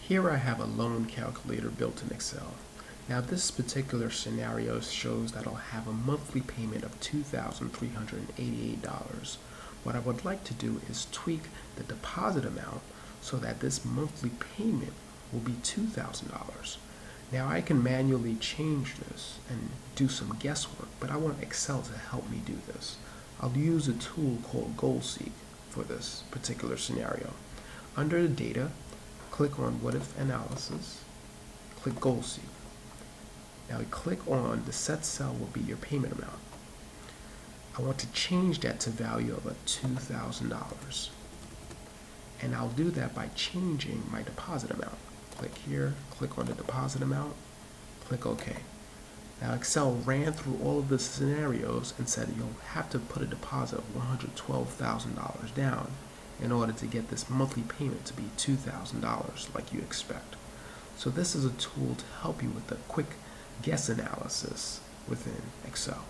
Here I have a loan calculator built in Excel. Now this particular scenario shows that I'll have a monthly payment of $2,388. What I would like to do is tweak the deposit amount so that this monthly payment will be $2,000. Now I can manually change this and do some guesswork, but I want Excel to help me do this. I'll use a tool called GoalSeek for this particular scenario. Under the data, click on What If Analysis, click GoalSeek. Now click on the set cell will be your payment amount. I want to change that to value of $2,000. And I'll do that by changing my deposit amount. Click here, click on the deposit amount, click OK. Now Excel ran through all of the scenarios and said you'll have to put a deposit of $112,000 down in order to get this monthly payment to be $2,000 like you expect. So this is a tool to help you with a quick guess analysis within Excel.